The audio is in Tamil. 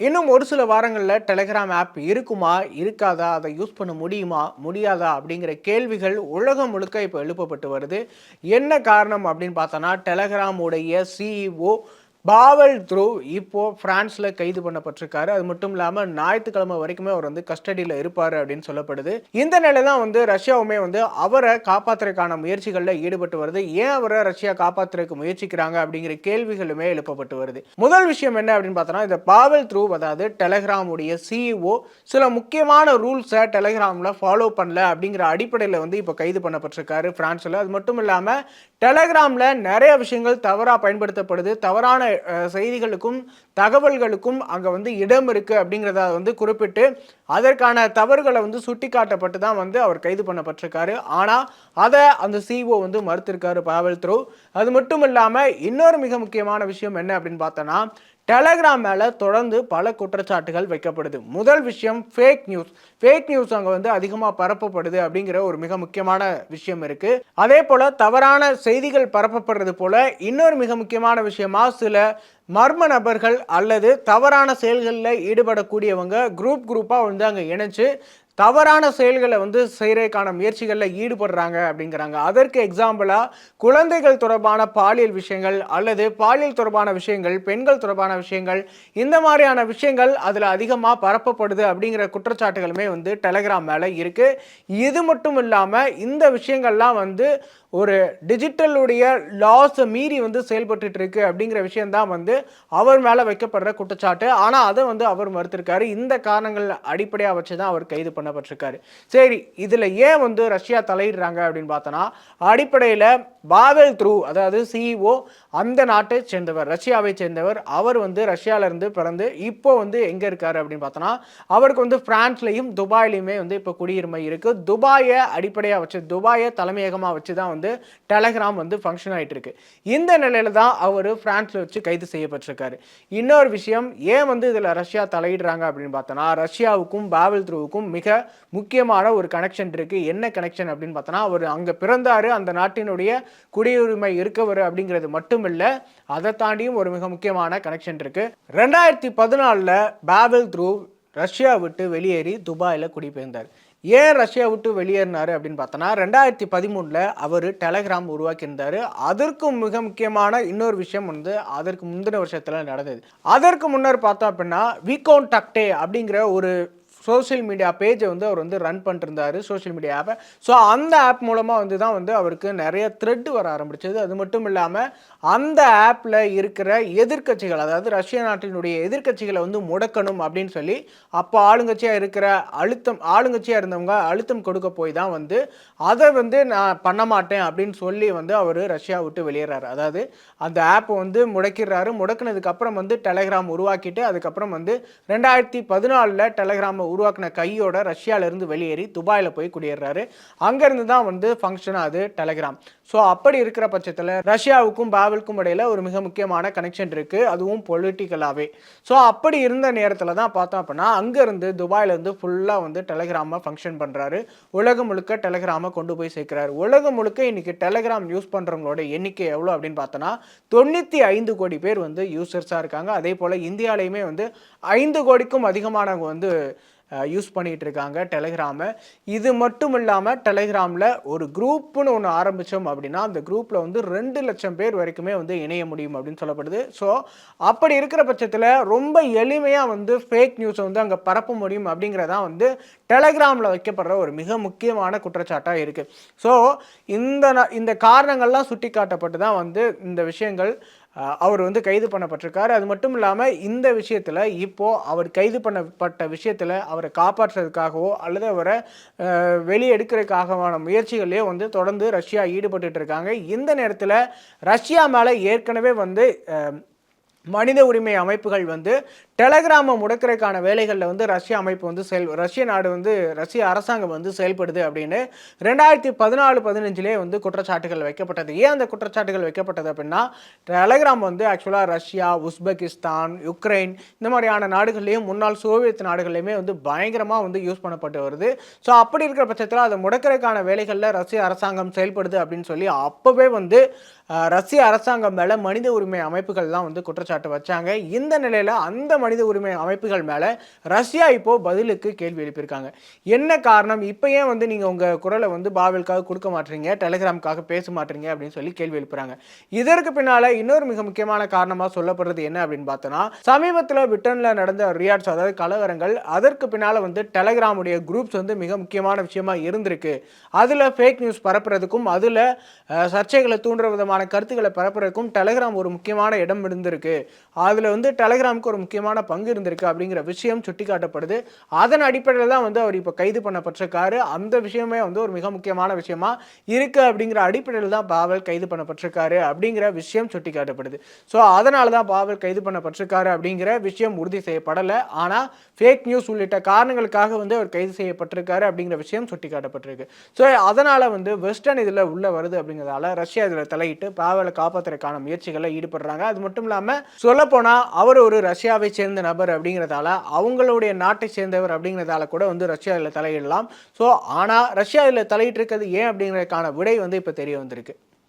இன்னும் ஒரு சில வாரங்களில் டெலகிராம் ஆப் இருக்குமா இருக்காதா, அதை யூஸ் பண்ண முடியுமா முடியாதா அப்படிங்கிற கேள்விகள் உலகம் முழுக்க இப்போ எழுப்பப்பட்டு வருது. என்ன காரணம் அப்படின்னு பார்த்தோன்னா, டெலகிராம் உடைய சிஇஓ பாவல் த்ரூ இப்போ பிரான்ஸ்ல கைது பண்ணப்பட்டிருக்காரு. அது மட்டும் இல்லாம ஞாயிற்றுக்கிழமை வரைக்குமே அவர் வந்து கஸ்டடியில் இருப்பாரு அப்படின்னு சொல்லப்படுது. இந்த நிலை தான் வந்து ரஷ்யாவுமே வந்து அவரை காப்பாத்துறதுக்கான முயற்சிகளில் ஈடுபட்டு வருது. ஏன் அவரை ரஷ்யா காப்பாத்துறதுக்கு முயற்சிக்கிறாங்க அப்படிங்கிற கேள்விகளுமே எழுப்பப்பட்டு வருது. முதல் விஷயம் என்ன அப்படின்னு பார்த்தோம்னா, இந்த பாவல் த்ரூ, அதாவது டெலகிராம் உடைய சிஇஓ சில முக்கியமான ரூல்ஸை டெலகிராம்ல ஃபாலோ பண்ணல அப்படிங்கிற அடிப்படையில் வந்து இப்போ கைது பண்ணப்பட்டிருக்காரு பிரான்ஸ்ல. அது மட்டும் இல்லாம டெலகிராம்ல நிறைய விஷயங்கள் தவறா பயன்படுத்தப்படுது. தவறான செய்திகளுக்கும் தகவல்களுக்கும் அங்க வந்து இடம் இருக்கு அப்படிங்கிறத வந்து குறிப்பிட்டு அதற்கான தவறுகளை வந்து சுட்டிக்காட்டப்பட்டு தான் வந்து அவர் கைது பண்ணப்பட்டிருக்காரு. ஆனா அதை அந்த சிஇஓ வந்து மறுத்திருக்காரு பாவல் த்ரூ. அது மட்டும் இல்லாம இன்னொரு மிக முக்கியமான விஷயம் என்ன அப்படின்னு பார்த்தோன்னா, டெலகிராம் மேல தொடர்ந்து பல குற்றச்சாட்டுகள் வைக்கப்படுது. முதல் விஷயம் ஃபேக் நியூஸ் அங்க வந்து அதிகமா பரப்பப்படுது அப்படிங்கிற ஒரு மிக முக்கியமான விஷயம் இருக்கு. அதே போல தவறான செய்திகள் பரப்பப்படுறது போல இன்னொரு மிக முக்கியமான விஷயமா சில மர்ம நபர்கள் அல்லது தவறான செயல்களில் ஈடுபடக்கூடியவங்க குரூப்பா வந்து அங்க இணைச்சு தவறான செயல்களை வந்து செய்யறதுக்கான முயற்சிகளில் ஈடுபடுறாங்க அப்படிங்கிறாங்க. அதற்கு எக்ஸாம்பிளா குழந்தைகள் தொடர்பான பாலியல் விஷயங்கள் அல்லது பாலியல் தொடர்பான விஷயங்கள், பெண்கள் தொடர்பான விஷயங்கள், இந்த மாதிரியான விஷயங்கள் அதில் அதிகமாக பரப்பப்படுது அப்படிங்கிற குற்றச்சாட்டுகளுமே வந்து டெலகிராம் மேலே இருக்கு. இது மட்டும் இல்லாமல் இந்த விஷயங்கள்லாம் வந்து ஒரு டிஜிட்டலுடைய லாஸை மீறி வந்து செயல்பட்டு இருக்கு அப்படிங்கிற விஷயம்தான் வந்து அவர் மேலே வைக்கப்படுற குற்றச்சாட்டு. ஆனால் அதை வந்து அவர் மறுத்திருக்காரு. இந்த காரணங்கள் அடிப்படையாக வச்சு தான் அவர் கைது பண்ணப்பட்டிருக்காரு. சரி, இதில் ஏன் வந்து ரஷ்யா தலையிடுறாங்க அப்படின்னு பார்த்தோன்னா, அடிப்படையில் பாவல் த்ரூ, அதாவது சிஇஓ அந்த நாட்டை சேர்ந்தவர், ரஷ்யாவை சேர்ந்தவர். அவர் வந்து ரஷ்யாவிலிருந்து பிறந்து இப்போ வந்து எங்கே இருக்காரு அப்படின்னு பார்த்தோன்னா, அவருக்கு வந்து பிரான்ஸ்லையும் துபாயிலையுமே வந்து இப்போ குடியுரிமை இருக்குது. துபாயை அடிப்படையாக வச்சு, துபாயை தலைமையகமாக வச்சு தான் வந்து டெலகிராம் வந்து ஃபங்க்ஷன் ஆகிட்டு இருக்கு. இந்த நிலையில தான் அவர் பிரான்ஸ்ல வச்சு கைது செய்யப்பட்டிருக்காரு. இன்னொரு விஷயம், ஏன் வந்து இதில் ரஷ்யா தலையிடுறாங்க அப்படின்னு பார்த்தோன்னா, ரஷ்யாவுக்கும் பாவல் த்ரூவுக்கும் மிக முக்கியமான ஒரு கனெக்ஷன் இருக்கு. என்ன கனெக்ஷன் அப்படின்னு பார்த்தோன்னா, அவர் அங்கே பிறந்தாரு, அந்த நாட்டினுடைய குடியுரிமை இருக்கவர் அப்படிங்கிறது மட்டும் இல்லை, அதை தாண்டியும் ஒரு மிக முக்கியமான கனெக்ஷன் இருக்கு. 2014 பாவல் த்ரூ ரஷ்யா விட்டு வெளியேறி துபாயில் குடிபெயர்ந்தார். ஏன் ரஷ்யா விட்டு வெளியேறினாரு அப்படின்னு பார்த்தோன்னா, 2013 அவர் டெலகிராம் உருவாக்கியிருந்தாரு. அதற்கு மிக முக்கியமான இன்னொரு விஷயம் வந்து அதற்கு முந்தின வருஷத்தில் நடந்தது. அதற்கு முன்னர் பார்த்தோம் அப்படின்னா, விகோன்டாக்டே அப்படிங்கிற ஒரு சோஷியல் மீடியா பேஜை வந்து அவர் வந்து ரன் பண்ணிருந்தாரு, சோஷியல் மீடியா ஆப்பை. ஸோ அந்த ஆப் மூலமாக வந்து தான் வந்து அவருக்கு நிறைய த்ரெட் வர ஆரம்பிச்சது. அது மட்டும் இல்லாமல் அந்த ஆப்பில் இருக்கிற எதிர்க்கட்சிகள், அதாவது ரஷ்ய நாட்டினுடைய எதிர்க்கட்சிகளை வந்து முடக்கணும் அப்படின்னு சொல்லி அப்போ ஆளுங்கட்சியாக இருந்தவங்க அழுத்தம் கொடுக்க போய் தான் வந்து அதை வந்து நான் பண்ண மாட்டேன் அப்படின்னு சொல்லி வந்து அவர் ரஷ்யா விட்டு வெளியேறாரு. அதாவது அந்த ஆப்பை வந்து முடக்கிடுறாரு. முடக்கினதுக்கு அப்புறம் வந்து டெலகிராம் உருவாக்கிட்டு அதுக்கப்புறம் வந்து 2014 டெலகிராமை உருவாக்கின கையோட ரஷ்யாவிலிருந்து வெளியேறி துபாயில் போய் குடியேறாரு. அங்கேருந்து தான் வந்து ஃபங்க்ஷன் ஆகுது டெலகிராம். ஸோ அப்படி இருக்கிற பட்சத்தில் ரஷ்யாவுக்கும் பாவலுக்கும் இடையில ஒரு மிக முக்கியமான கனெக்ஷன் இருக்குது, அதுவும் பொலிட்டிக்கலாகவே. ஸோ அப்படி இருந்த நேரத்தில் தான் பார்த்தோம் அப்படின்னா, அங்கேருந்து துபாயிலேருந்து ஃபுல்லாக வந்து டெலகிராமை ஃபங்க்ஷன் பண்ணுறாரு. உலகம் முழுக்க டெலகிராமை கொண்டு போய் சேர்க்கிறாரு. உலகம் முழுக்க இன்னைக்கு டெலகிராம் யூஸ் பண்ணுறவங்களோட எண்ணிக்கை எவ்வளோ அப்படின்னு பார்த்தோன்னா, 95 கோடி பேர் வந்து யூசர்ஸாக இருக்காங்க. அதே போல் இந்தியாவிலையுமே வந்து 5 கோடிக்கும் அதிகமானவங்க வந்து யூஸ் பண்ணிகிட்டு இருக்காங்க டெலகிராமை. இது மட்டும் இல்லாமல் டெலகிராமில் ஒரு குரூப்புன்னு ஒன்று ஆரம்பித்தோம் அப்படின்னா, அந்த குரூப்பில் வந்து 2 லட்சம் பேர் வரைக்குமே வந்து இணைய முடியும் அப்படின்னு சொல்லப்படுது. ஸோ அப்படி இருக்கிற பட்சத்தில் ரொம்ப எளிமையாக வந்து ஃபேக் நியூஸை வந்து அங்கே பரப்ப முடியும் அப்படிங்கிறதான் வந்து டெலகிராமில் வைக்கப்படுற ஒரு மிக முக்கியமான குற்றச்சாட்டாக இருக்குது. ஸோ இந்த காரணங்கள்லாம் சுட்டி காட்டப்பட்டு தான் வந்து இந்த விஷயங்கள் அவர் வந்து கைது பண்ணப்பட்டிருக்காரு. அது மட்டும் இல்லாமல் இந்த விஷயத்தில் இப்போது அவர் கைது பண்ணப்பட்ட விஷயத்தில் அவரை காப்பாற்றுறதுக்காகவோ அல்லது அவரை வெளியெடுக்கிறதுக்காகவான முயற்சிகளையோ வந்து தொடர்ந்து ரஷ்யா ஈடுபட்டு இருக்காங்க. இந்த நேரத்தில் ரஷ்யா மேலே ஏற்கனவே வந்து மனித உரிமை அமைப்புகள் வந்து டெலகிராமை முடக்கிறதுக்கான வேலைகளில் வந்து ரஷ்ய அரசாங்கம் வந்து செயல்படுது அப்படின்னு 2014-15 வந்து குற்றச்சாட்டுகள் வைக்கப்பட்டது. ஏன் அந்த குற்றச்சாட்டுகள் வைக்கப்பட்டது அப்படின்னா, டெலகிராம் வந்து ஆக்சுவலாக ரஷ்யா, உஸ்பெகிஸ்தான், யுக்ரைன் இந்த மாதிரியான நாடுகள்லையும் முன்னாள் சோவியத் நாடுகள்லையுமே வந்து பயங்கரமாக வந்து யூஸ் பண்ணப்பட்டு வருது. ஸோ அப்படி இருக்கிற பட்சத்தில் அதை முடக்கிறதுக்கான வேலைகளில் ரஷ்ய அரசாங்கம் செயல்படுது அப்படின்னு சொல்லி அப்போவே வந்து ரஷ்ய அரசாங்கம் மேலே மனித உரிமை அமைப்புகள்லாம் வந்து குற்றச்சாட்டு வச்சாங்க. இந்த நிலையில் அந்த மனித உரிமை அமைப்புகள் மேல ரஷ்யா இப்போ பதிலுக்கு கேள்வி எழுப்பியிருக்காங்க. என்ன காரணம்? இப்ப ஏன் வந்து நீங்க உங்க குரலை வந்து பாவெலுக்காக கொடுக்க மாட்டீங்க, டெலிகிராமுக்காக பேச மாட்டீங்க அப்படின்னு சொல்லி கேள்வி எழுப்புறாங்க. இதற்கு பின்னால இன்னொரு மிக முக்கியமான காரணமா சொல்லப்படுறது என்ன அப்படின்னு பார்த்தோம்னா, சமீபத்தில் பிரிட்டன்ல நடந்த ரியாட்ஸ், அதாவது கலவரங்கள், அதற்கு பின்னால வந்து டெலிகிராமுடைய குரூப்ஸ் வந்து மிக முக்கியமான விஷயமா இருந்திருக்கு. அதுல ஃபேக் நியூஸ் பரப்புறதுக்கும், அதுல சர்ச்சைகளை தூண்டுற விதமான கருத்துக்களை பரப்புறதுக்கும் டெலிகிராம் ஒரு முக்கியமான இடம் இருந்திருக்கு. அதுல வந்து டெலிகிராமுக்கு ஒரு முக்கியமான பங்கு இருந்திருக்கு அப்படிங்கிற விஷயம் சுட்டிக்காட்டப்படுது. அதன் அடிப்படையில் தான் வந்து அவர் இப்போ கைது பண்ணப்பட்டிருக்காரு. அந்த விஷயமே வந்து ஒரு மிக முக்கியமான விஷயமா இருக்கு அப்படிங்கிற அடிப்படையில் தான் பாவல் கைது பண்ணப்பட்டிருக்காரு அப்படிங்கிற விஷயம் சுட்டிக்காட்டப்படுது. ஸோ அதனால தான் பாவல் கைது பண்ணப்பட்டிருக்காரு அப்படிங்கிற விஷயம் உறுதி செய்யப்படலை. ஆனால் ஃபேக் நியூஸ் உள்ளிட்ட காரணங்களுக்காக வந்து அவர் கைது செய்யப்பட்டிருக்காரு அப்படிங்கிற விஷயம் சுட்டிக்காட்டப்பட்டிருக்கு. ஸோ அதனால வந்து வெஸ்டர்ன் இதில் உள்ள வருது அப்படிங்கிறதால ரஷ்யா இதில் தலையிட்டு பாவலை காப்பாற்றுறதுக்கான முயற்சிகளில் ஈடுபடுறாங்க. அது மட்டும் இல்லாமல் சொல்லப்போனால் அவர் ஒரு ரஷ்யாவை சேர்ந்த நபர் அப்படிங்கிறதால, அவங்களுடைய நாட்டை சேர்ந்தவர் அப்படிங்கிறதால கூட வந்து ரஷ்யா இதில் தலையிடலாம். ஸோ ஆனால் ரஷ்யா இதில் தலையிட்டு இருக்கிறது ஏன் அப்படிங்கிறதுக்கான விடை வந்து இப்போ தெரிய வந்திருக்கு.